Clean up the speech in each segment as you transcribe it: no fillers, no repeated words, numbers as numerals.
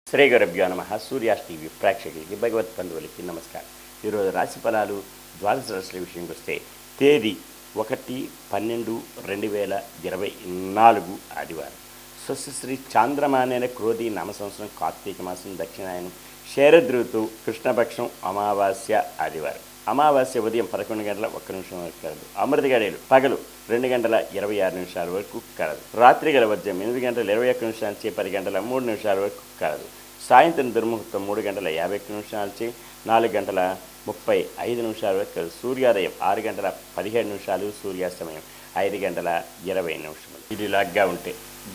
శ్రీ గురుభ్యో నమ. సూర్యాస్ టీవీ ప్రేక్షకులకి భగవత్ బంధువులకి నమస్కారం. ఈరోజు రాశి ఫలాలు ద్వాదశ రాశుల విషయంకి వస్తే తేదీ 1-12-2024 ఆదివారం. స్వస్తిశ్రీ చాంద్రమానేన క్రోధి నామ సంవత్సరం కార్తీక మాసం దక్షిణాయనం శరదృతువు కృష్ణపక్షం అమావాస్య ఆదివారం. అమావాస్య ఉదయం 11 గంటల 1 నిమిషం వరకు కలదు. అమృత గడియలు పగలు 2 గంటల 26 నిమిషాల వరకు కలదు. రాత్రి గల వర్జం 8 గంటల 21 నిమిషాల నుంచి 10 గంటల 3 నిమిషాల వరకు కలదు. సాయంత్రం దుర్ముహూర్తం 3 గంటల 51 నిమిషాల నుంచి 4 గంటల 35 నిమిషాల వరకు కలదు. సూర్యోదయం 6 గంటల 17 నిమిషాలు, సూర్యాస్తమయం 5 గంటల 20 నిమిషాలు. ఇది లాగ్గా ఉంటే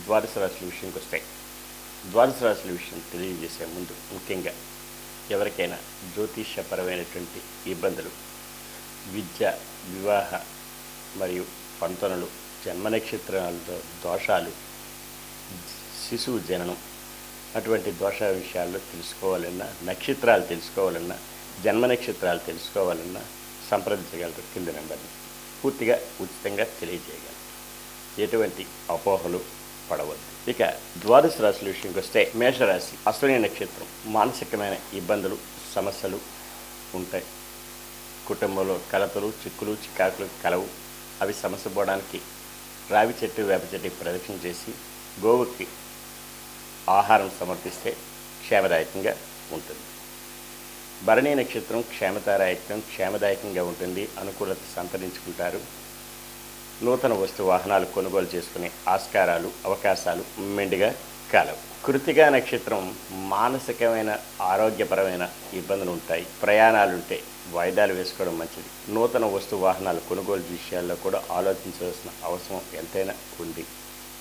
ద్వాదశ రాశుల విషయంకి వస్తాయి. ద్వాదశ రాశుల విషయం తెలియజేసే ముందు ముఖ్యంగా ఎవరికైనా జ్యోతిష్యపరమైనటువంటి ఇబ్బందులు, విద్య, వివాహ మరియు పంతనలు, జన్మ నక్షత్రాలతో దోషాలు, శిశువు జననం అటువంటి దోష విషయాల్లో తెలుసుకోవాలన్నా, నక్షత్రాలు తెలుసుకోవాలన్నా, జన్మ నక్షత్రాలు తెలుసుకోవాలన్నా సంప్రదించగలరు. కింద నెంబర్ని పూర్తిగా ఉచితంగా తెలియజేయగలరు. ఎటువంటి అపోహలు పడవద్దు. ఇక ద్వాదశ రాశుల విషయంకి వస్తే మేషరాశి అశ్విని నక్షత్రం. మానసికమైన ఇబ్బందులు, సమస్యలు ఉంటాయి. కుటుంబంలో కలతలు, చిక్కులు, చికాకులు కలవు. అవి సమస్య పోవడానికి రావి చెట్టు, వేప చెట్టు ప్రదక్షిణ చేసి గోవుకి ఆహారం సమర్పిస్తే క్షేమదాయకంగా ఉంటుంది. భరణీ నక్షత్రం క్షేమదాయకంగా ఉంటుంది. అనుకూలత సంతరించుకుంటారు. నూతన వస్తు వాహనాలు కొనుగోలు చేసుకునే ఆస్కారాలు, అవకాశాలు మెండుగా కలవు. కృత్తికా నక్షత్రం మానసికమైన, ఆరోగ్యపరమైన ఇబ్బందులు ఉంటాయి. ప్రయాణాలుంటే వాయిదాలు వేసుకోవడం మంచిది. నూతన వస్తు వాహనాలు కొనుగోలు విషయాల్లో కూడా ఆలోచించవలసిన అవసరం ఎంతైనా ఉంది.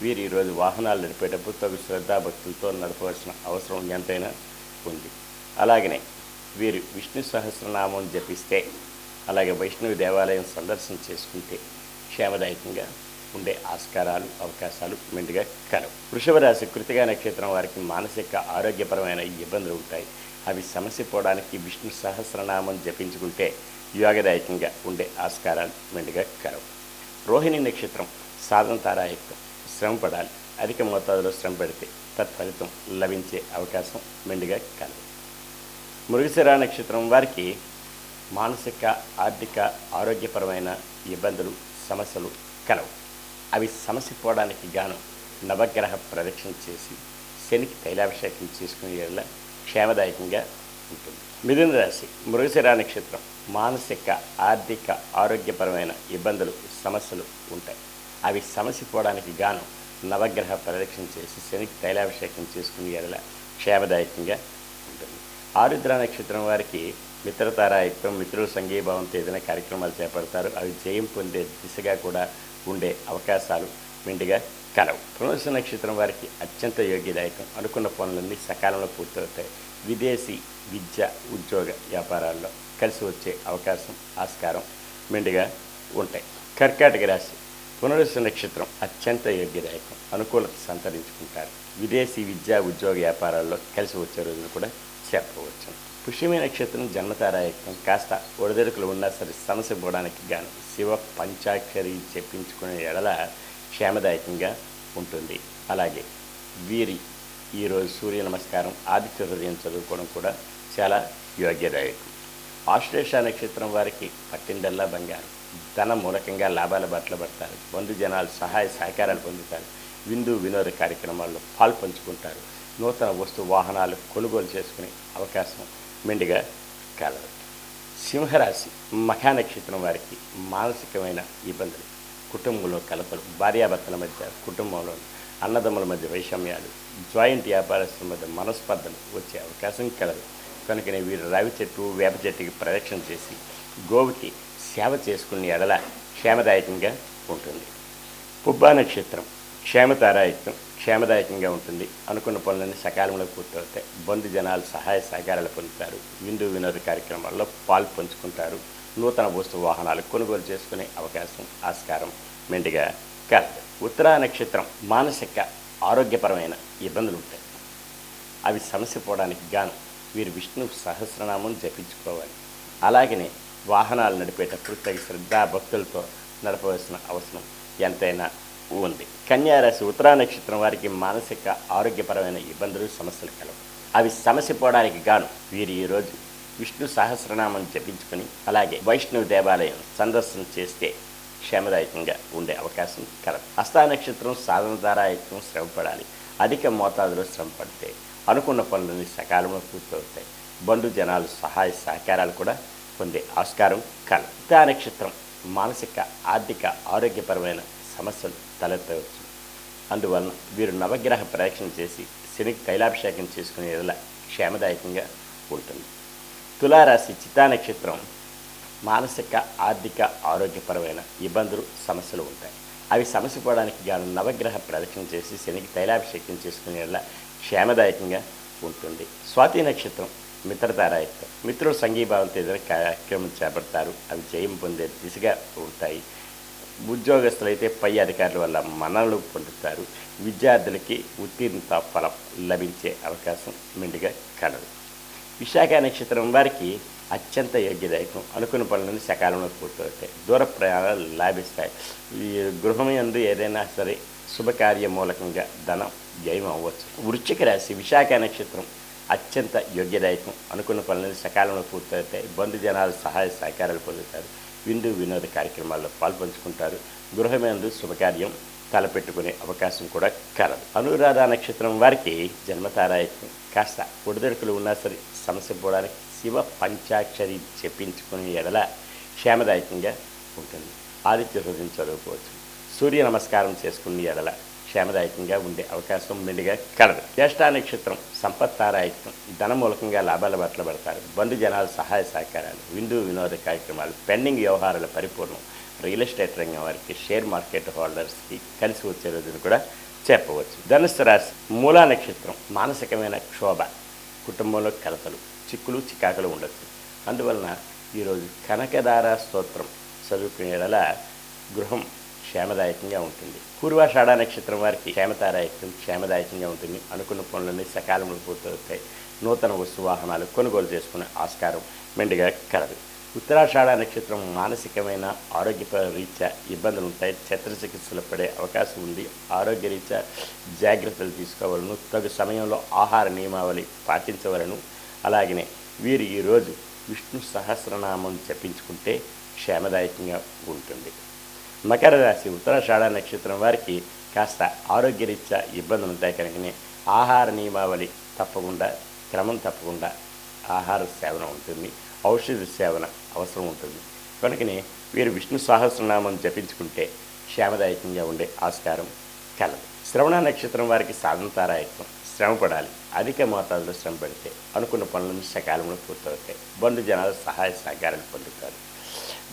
వీరు ఈరోజు వాహనాలు నడిపేటప్పుడు తగు శ్రద్ధాభక్తులతో నడపవలసిన అవసరం ఎంతైనా ఉంది. అలాగనే వీరు విష్ణు సహస్రనామం జపిస్తే, అలాగే వైష్ణవి దేవాలయం సందర్శన చేసుకుంటే క్షేమదాయకంగా ఉండే ఆస్కారాలు, అవకాశాలు మెండుగా కలవు. వృషభ రాశి కృతికా నక్షత్రం వారికి మానసిక, ఆరోగ్యపరమైన ఇబ్బందులు ఉంటాయి. అవి సమస్య పోవడానికి విష్ణు సహస్రనామం జపించుకుంటే యోగదాయకంగా ఉండే ఆస్కారాలు మెండుగా కలవు. రోహిణి నక్షత్రం సాధనతారాయుక్తం. శ్రమ పడాలి. అధిక మోతాదులో శ్రమ పెడితే తత్ఫలితం లభించే అవకాశం మెండుగా కలవు. మృగశిర నక్షత్రం వారికి మానసిక, ఆర్థిక, ఆరోగ్యపరమైన ఇబ్బందులు, సమస్యలు కలవు. అవి సమస్య పోవడానికి గాను నవగ్రహ ప్రదక్షిణ చేసి శనికి తైలాభిషేకం చేసుకునే వల్ల క్షేమదాయకంగా ఉంటుంది. మిథున రాశి మృగశిర నక్షత్రం మానసిక, ఆర్థిక, ఆరోగ్యపరమైన ఇబ్బందులు, సమస్యలు ఉంటాయి. అవి సమస్య పోవడానికి గాను నవగ్రహ ప్రదక్షిణ చేసి శనికి తైలాభిషేకం చేసుకునే వల్ల క్షేమదాయకంగా ఉంటుంది. ఆరుద్ర నక్షత్రం వారికి మిత్రతారాయుక్తం. మిత్రుల సంఘీభావంతో ఏదైనా కార్యక్రమాలు చేపడతారు. అవి జయం పొందే దిశగా కూడా ఉండే అవకాశాలు మెండుగా కలవు. పునర్వసు నక్షత్రం వారికి అత్యంత యోగ్యదాయకం. అనుకున్న పనులన్నీ సకాలంలో పూర్తవుతాయి. విదేశీ విద్య, ఉద్యోగ, వ్యాపారాల్లో కలిసి వచ్చే అవకాశం, ఆస్కారం మెండుగా ఉంటాయి. కర్కాటక రాశి పునర్వసు నక్షత్రం అత్యంత యోగ్యదాయకం. అనుకూలత సంతరించుకుంటారు. విదేశీ విద్య, ఉద్యోగ, వ్యాపారాల్లో కలిసి వచ్చే రోజులు కూడా చెప్పవచ్చు. పుష్యమి నక్షత్రం జన్మతారాయుక్తం. కాస్త ఒడిదొడుకులు ఉన్నా సరే సమస్య పోవడానికి గాను శివ పంచాక్షరి చెప్పించుకునే ఎడల క్షేమదాయకంగా ఉంటుంది. అలాగే వీరి ఈరోజు సూర్య నమస్కారం, ఆదిత్య హృదయం చదువుకోవడం కూడా చాలా యోగ్యదాయకం. ఆశ్లేష నక్షత్రం వారికి పట్టిందల్లా బంగారం. ధన మూలకంగా లాభాల బాటలు పడతారు. బంధుజనాలు సహాయ సహకారాలు పొందుతారు. విందు వినోద కార్యక్రమాల్లో పాల్పంచుకుంటారు. నూతన వస్తు వాహనాలు కొనుగోలు చేసుకునే అవకాశం మెండుగా కలదు. సింహరాశి మఖా నక్షత్రం వారికి మానసికమైన ఇబ్బందులు, కుటుంబంలో కలపలు, భార్యాభర్తల మధ్య, కుటుంబంలో అన్నదమ్ముల మధ్య వైషమ్యాలు, జాయింట్ వ్యాపారస్తుల మధ్య మనస్పర్ధలు వచ్చే అవకాశం కలదు. కనుకనే వీరు రావి చెట్టు, వేప చెట్టుకి ప్రదక్షిణ చేసి గోవుకి సేవ చేసుకునే ఎడల క్షేమదాయకంగా ఉంటుంది. పుబ్బా నక్షత్రం క్షేమదాయకంగా ఉంటుంది. అనుకున్న పనులన్నీ సకాలంలో పూర్తవుతాయి. బంధు జనాలు సహాయ సహకారాలు పొందుతారు. విందు వినోద కార్యక్రమాల్లో పాలు పంచుకుంటారు. నూతన వస్తు వాహనాలు కొనుగోలు చేసుకునే అవకాశం, ఆస్కారం మెండుగా కలదు. ఉత్తరా నక్షత్రం మానసిక, ఆరోగ్యపరమైన ఇబ్బందులు ఉంటాయి. అవి సమస్య పోవడానికి గాను వీరు విష్ణు సహస్రనామం జపించుకోవాలి. అలాగనే వాహనాలు నడిపేటప్పుడు తగిన శ్రద్ధా భక్తులతో నడపవలసిన అవసరం ఎంతైనా ఉంది. కన్యా రాశి ఉత్తరా నక్షత్రం వారికి మానసిక ఆరోగ్యపరమైన ఇబ్బందులు సమస్యలు కలవు. అవి సమస్య పోవడానికి గాను వీరు ఈరోజు విష్ణు సహస్రనామం జపించుకొని అలాగే వైష్ణవ దేవాలయం సందర్శన చేస్తే క్షేమదాయకంగా ఉండే అవకాశం కలదు. హస్తా నక్షత్రం సాధన ద్వారా ఎక్కువ శ్రమపడాలి. అధిక మోతాదులో శ్రమ పడితే అనుకున్న పనులని సకాలంలో పూర్తవుతాయి. బంధు జనాలు సహాయ సహకారాలు కూడా పొందే ఆస్కారం కలదు. ఉత్తా నక్షత్రం మానసిక ఆర్థిక ఆరోగ్యపరమైన సమస్యలు తలెత్తవచ్చు. అందువలన వీరు నవగ్రహ ప్రదక్షిణ చేసి శనికి తైలాభిషేకం చేసుకునే ఎడల క్షేమదాయకంగా ఉంటుంది. తులారాశి చిత్తా నక్షత్రం మానసిక ఆర్థిక ఆరోగ్యపరమైన ఇబ్బందులు సమస్యలు ఉంటాయి. అవి సమస్య పోవడానికి గాను నవగ్రహ ప్రదక్షిణ చేసి శనికి తైలాభిషేకం చేసుకునే ఎడల క్షేమదాయకంగా ఉంటుంది. స్వాతి నక్షత్రం మిత్రతారాయుక్తం. మిత్రులు సంఘీభావంతో ఏదైనా కార్యక్రమం చేపడతారు. అవి జయం పొందే దిశగా ఉంటాయి. ఉద్యోగస్తులైతే పై అధికారుల వల్ల మన్ననలు పొందుతారు. విద్యార్థులకి ఉత్తీర్ణత ఫలం లభించే అవకాశం మెండుగా కలదు. విశాఖ నక్షత్రం వారికి అత్యంత యోగ్యదాయకం. అనుకున్న పనులను సకాలంలో పూర్తవుతాయి. దూర ప్రయాణాలు లాభిస్తాయి. ఈ గృహం యందు ఏదైనా సరే శుభకార్య మూలకంగా ధనం జయం అవ్వచ్చు. వృశ్చిక రాశి విశాఖ నక్షత్రం అత్యంత యోగ్యదాయకం. అనుకున్న పనులను సకాలంలో పూర్తవుతాయి. బంధుజనాలు సహాయ సహకారాలు పొందుతారు. విందు వినోద కార్యక్రమాల్లో పాల్పంచుకుంటారు. గృహమేందు శుభకార్యం తలపెట్టుకునే అవకాశం కూడా కలదు. అనురాధ నక్షత్రం వారికి జన్మతారాయకం. కాస్త ఒడిదొడుకులు ఉన్నా సరే సమస్య పోవడానికి శివ పంచాక్షరి చెప్పించుకునే ఎడల క్షేమదాయకంగా ఉంటుంది. ఆదిత్య హృదయం చదువుకోవచ్చు. సూర్య నమస్కారం చేసుకునే ఎడల క్షేమదాయకంగా ఉండే అవకాశం మెండుగా కలదు. జ్యేష్ఠ నక్షత్రం సంపత్తారాయకం. ధన మూలకంగా లాభాల బాటలో పడతారు. బంధు జనాలు సహాయ సహకారాలు, విందు వినోద కార్యక్రమాలు, పెండింగ్ వ్యవహారాల పరిపూర్ణం. రియల్ ఎస్టేట్ రంగం వారికి, షేర్ మార్కెట్ హోల్డర్స్కి కలిసి వచ్చే రోజును కూడా చెప్పవచ్చు. ధనుస్సు రాశి మూలా నక్షత్రం మానసికమైన క్షోభ, కుటుంబంలో కలతలు, చిక్కులు చికాకులు ఉండొచ్చు. అందువలన ఈరోజు కనకదార స్తోత్రం చదువుకునే ఎడల గృహం క్షేమదాయకంగా ఉంటుంది. పూర్వాషాఢ నక్షత్రం వారికి క్షేమదాయకంగా ఉంటుంది. అనుకున్న పనులన్నీ సకాలంలో పూర్తవుతాయి. నూతన వస్తు వాహనాలు కొనుగోలు చేసుకునే ఆస్కారం మెండుగా కలదు. ఉత్తరాషాఢ నక్షత్రం మానసికమైన ఆరోగ్య రీత్యా ఇబ్బందులు ఉంటాయి. శస్త్రచికిత్సలు పడే అవకాశం ఉంది. ఆరోగ్య రీత్యా జాగ్రత్తలు తీసుకోవాలను. తగు సమయంలో ఆహార నియమావళి పాటించవలను. అలాగనే వీరు ఈరోజు విష్ణు సహస్రనామం జపించుకుంటే క్షేమదాయకంగా ఉంటుంది. మకర రాశి ఉత్తరాషాఢ నక్షత్రం వారికి కాస్త ఆరోగ్యరీత్యా ఇబ్బందులు ఉంటాయి. కనుకనే ఆహార నియమావళి తప్పకుండా క్రమం తప్పకుండా ఆహార సేవన ఉంటుంది. ఔషధ సేవన అవసరం ఉంటుంది. కనుకనే వీరు విష్ణు సహస్రనామం జపించుకుంటే క్షేమదాయకంగా ఉండే ఆస్కారం కలదు. శ్రవణ నక్షత్రం వారికి సాధనతారాయకం. శ్రమ పడాలి. అధిక మోతాదులో శ్రమ పడితే అనుకున్న పనులను సకాలంలో పూర్తవుతాయి. బంధు జనాలు సహాయ సహకారాలు పొందుతారు.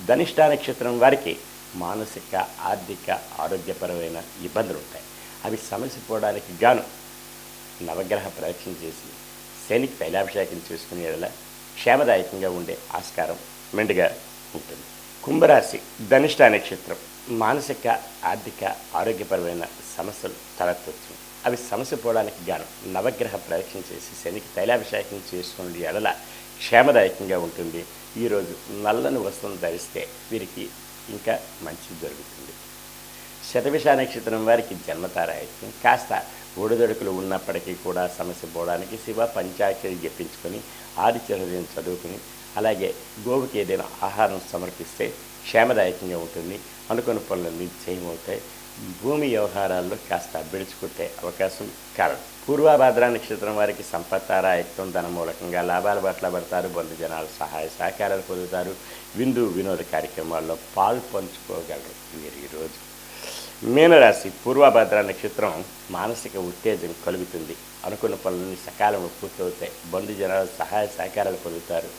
ధనిష్ట నక్షత్రం వారికి మానసిక ఆర్థిక ఆరోగ్యపరమైన ఇబ్బందులు ఉంటాయి. అవి సమస్య పోవడానికి గాను నవగ్రహ ప్రదక్షిణ చేసి శనికి తైలాభిషేకం చేసుకునే ఎడల క్షేమదాయకంగా ఉండే ఆస్కారం మెండుగా ఉంటుంది. కుంభరాశి ధనిష్ట నక్షత్రం మానసిక ఆర్థిక ఆరోగ్యపరమైన సమస్యలు తలెత్తవచ్చు. అవి సమస్య పోవడానికి గాను నవగ్రహ ప్రదక్షిణ చేసి శనికి తైలాభిషేకం చేసుకునే ఎడల క్షేమదాయకంగా ఉంటుంది. ఈరోజు నల్లని వస్తువులను ధరిస్తే వీరికి ఇంకా మంచి జరుగుతుంది. శతభిష నక్షత్రం వారికి జన్మతారాయకం. కాస్త ఒడిదొడుకులు ఉన్నప్పటికీ కూడా సమస్య పోవడానికి శివ పంచాక్షరి జపించుకొని ఆదిత్య హృదయం చదువుకుని అలాగే గోవుకి ఏదైనా ఆహారం సమర్పిస్తే క్షేమదాయకంగా ఉంటుంది. అనుకున్న పనులన్నీ చేయమవుతాయి. భూమి వ్యవహారాల్లో కాస్త బిడుచుకుంటే అవకాశం కలదు. పూర్వభద్ర నక్షత్రం వారికి సంపత్తారాయకం. ధన మూలకంగా లాభాల బాటలో పడతారు. బంధు జనాలు సహాయ సహకారాలు పొందుతారు. విందు వినోద కార్యక్రమాల్లో పాలు పంచుకోగలరు వీరు ఈరోజు. మీనరాశి పూర్వభద్ర నక్షత్రం మానసిక ఉత్తేజం కలుగుతుంది. అనుకున్న పనులన్నీ సకాలంలో పూర్తవుతాయి. బంధు జనాలు సహాయ సహకారాలు పొందుతారు.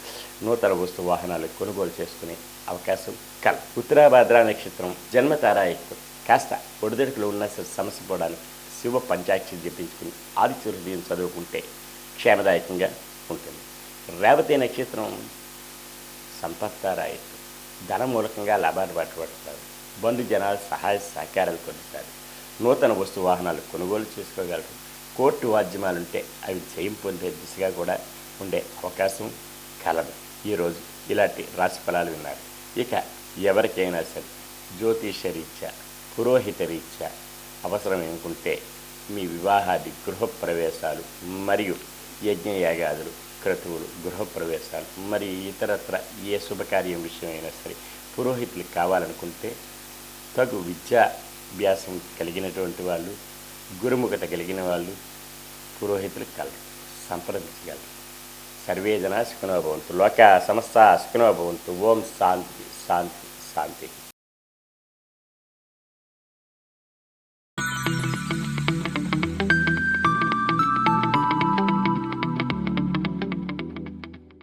నూతన వస్తు వాహనాలు కొనుగోలు చేసుకునే అవకాశం కలదు. ఉత్తరాభద్ర నక్షత్రం జన్మతారాయకం. కాస్త ఒడిదొడుకులు ఉన్న సమస్య పోవడానికి శివ పంచాక్షరి జపించుకుని ఆదిత్య హృదయం చదువుకుంటే క్షేమదాయకంగా ఉంటుంది. రేవతి నక్షత్రం సంపత్తారాయకం. ధన మూలకంగా లాభాలు పట్టుబడతారు. బంధు జనాలు సహాయ సహకారాలు పొందుతారు. నూతన వస్తు వాహనాలు కొనుగోలు చేసుకోగలరు. కోర్టు వాద్యమాలుంటే అవి జయం పొందే దిశగా కూడా ఉండే అవకాశం కలదు. ఈరోజు ఇలాంటి రాశి ఫలాలు విన్నారు. ఇక ఎవరికైనా సరే జ్యోతిష రీత్యా పురోహిత రీత్యా అవసరం అనుకుంటే మీ వివాహాది గృహప్రవేశాలు మరియు యజ్ఞయాగాదులు క్రతువులు గృహప్రవేశాలు మరి ఇతరత్ర ఏ శుభకార్యం విషయమైనా సరే పురోహితులు కావాలనుకుంటే తగు విద్యాభ్యాసం కలిగినటువంటి వాళ్ళు గురుముఖత కలిగిన వాళ్ళు పురోహితులు కలరు సంప్రదించగలరు. సర్వే జనా సుఖినో భవంతు. లోకా సమస్త సుఖినో భవంతు. ఓం శాంతి శాంతి శాంతి.